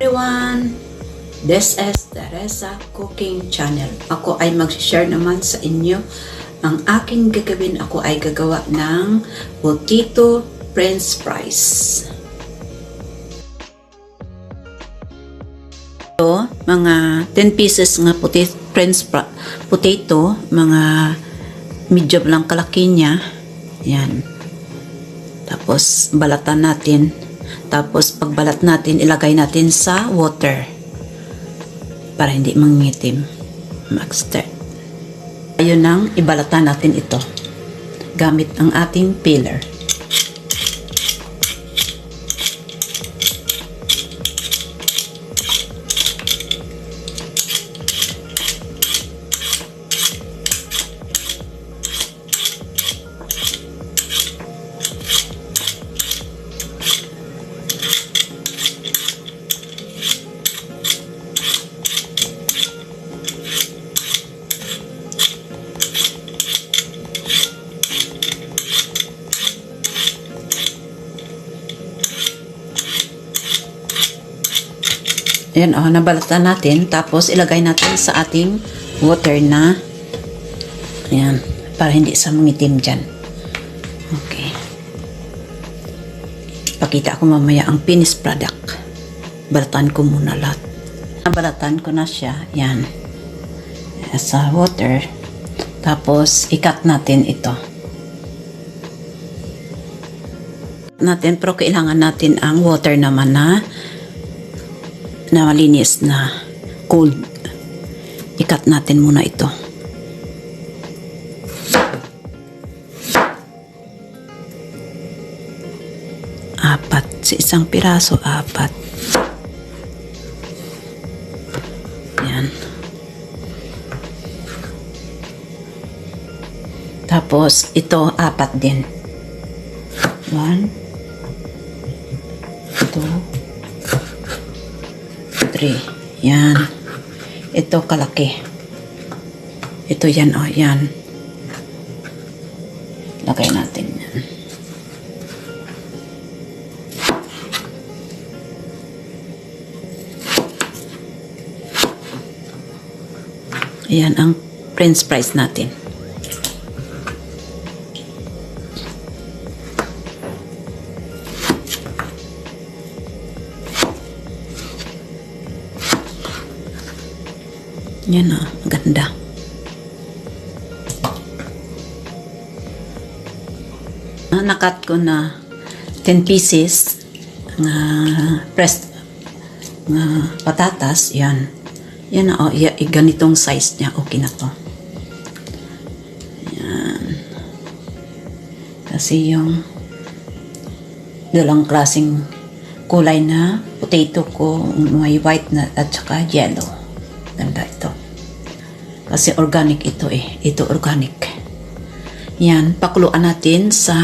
Everyone, this is Teresa Cooking Channel. Ako ay mag-share naman sa inyo ang aking gagawin. Ako ay gagawa ng potato french fries. Ito, mga 10 pieces nga potato, mga medium lang kalaki niya. Yan. Tapos balatan natin. Tapos pagbalat natin, ilagay natin sa water para hindi mangitim. Mag-stir. Ayun nang ibalatan natin ito gamit ang ating peeler. Ayan, nabalatan natin. Tapos, ilagay natin sa ating water na. Ayan, para hindi sa mangitim dyan. Okay. Pakita ko mamaya ang finished product. Balatan ko muna lahat. Nabalatan ko na siya. Ayan. Sa water. Tapos, i-cut natin ito. Pero kailangan natin ang water naman na malinis na cold. I-cut natin muna ito. Apat. Sa isang piraso, apat. Yan. Tapos, ito, apat din. 1, 2, 3. Yan. Ito kalaki. Ito yan, yan. Lagay natin yan. Ayan ang french fries natin. Yan maganda. Nakat ko na 10 pieces nga pressed nga patatas. Yan. Yan ganitong size niya. Okay na to. Yan. Kasi yung dalang klaseng kulay na potato ko, may white na at saka yellow. Ganda ito. Kasi organic ito Ito organic. Yan. Pakuluan natin sa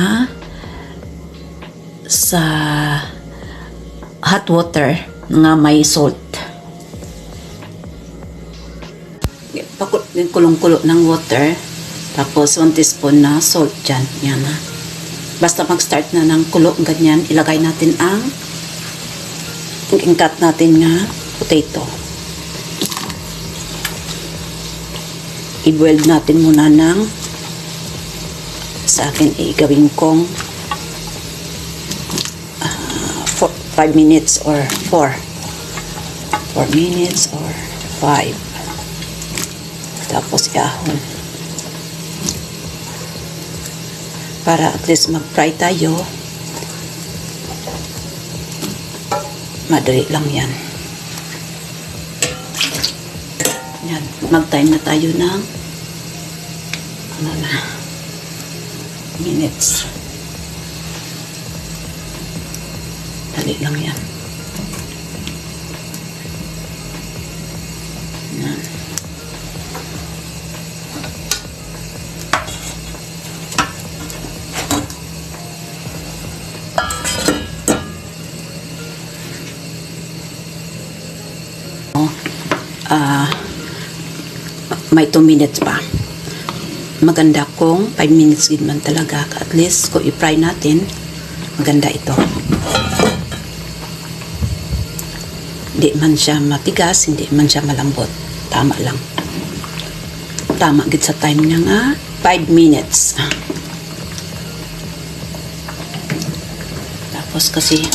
hot water nga may salt. Kulong-kulo ng water. Tapos 1 teaspoon na salt dyan. Yan Basta mag-start na ng kulo ganyan, ilagay natin ang cut natin nga potato. I-boil natin muna ng sa akin gawin kong 5 minutes or 4 minutes or 5. Tapos iahon para at least mag-fry tayo. Madali lang yan. Yan, mag-time na tayo ng minutes. Dali lang yan. Yan. May 2 minutes pa. Maganda kung 5 minutes din man talaga. At least, kung i-fry natin, maganda ito. Hindi man siya matigas, hindi man siya malambot. Tama lang. Tama gid sa time niya nga 5 minutes. Tapos kasi yan.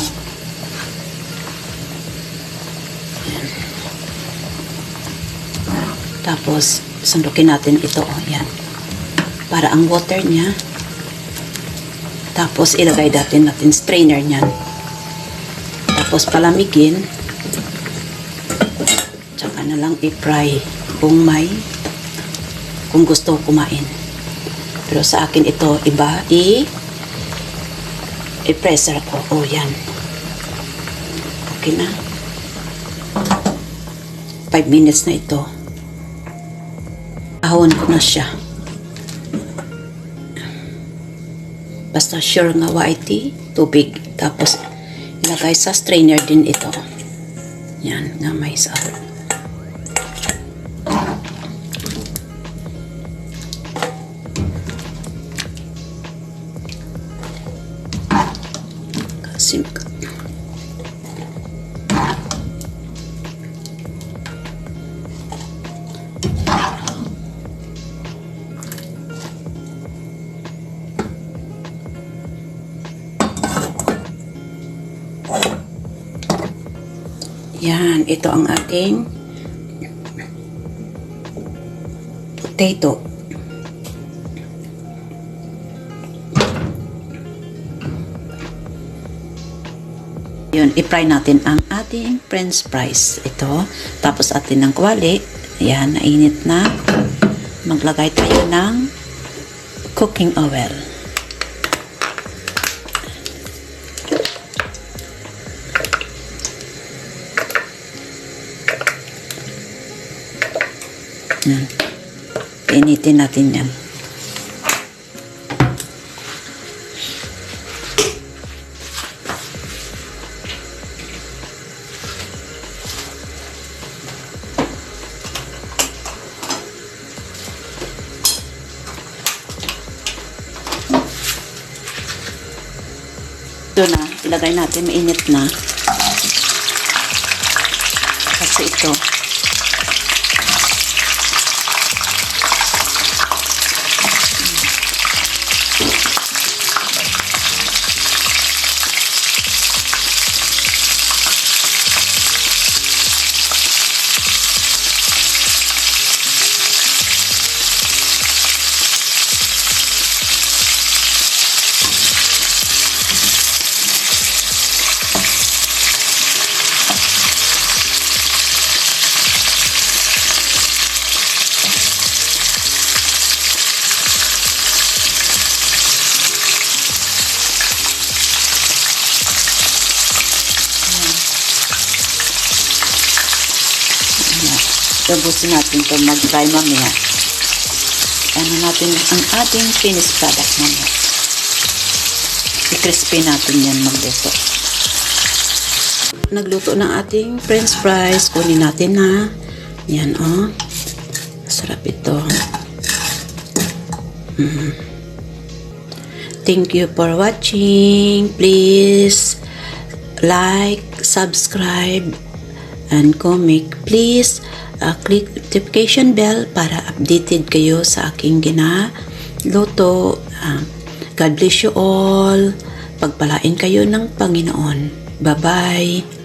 Tapos sundukin natin ito, yan. Para ang water niya. Tapos ilagay natin strainer niyan. Tapos palamigin. Tsaka na lang i-fry kung gusto kumain. Pero sa akin ito iba, i-pressure ko. Oh, yan. Okay na. 5 minutes na ito. Ahon ko na siya. Basta sure nga whitey, tubig. Tapos ilagay sa strainer din ito. Yan, nga may sahog. Kasi yan, ito ang ating potato. Yun, i-fry natin ang ating french fries. Ito, tapos atin ng kawali. Yan, nainit na. Maglagay tayo ng cooking oil. Yan. Initin natin yan. Ito na, ilagay natin, mainit na. Kasi ito, ubusin natin ito mag-fry mamaya. Ano natin ang ating finished product mamaya. I-crispy natin yan magluto. Nagluto ng ating french fries. Kunin natin na. Yan, oh. Sarap ito. Thank you for watching. Please like, subscribe, and comment. Please click notification bell para updated kayo sa aking ginaluto. God bless you all. Pagpalain kayo ng Panginoon. Bye-bye.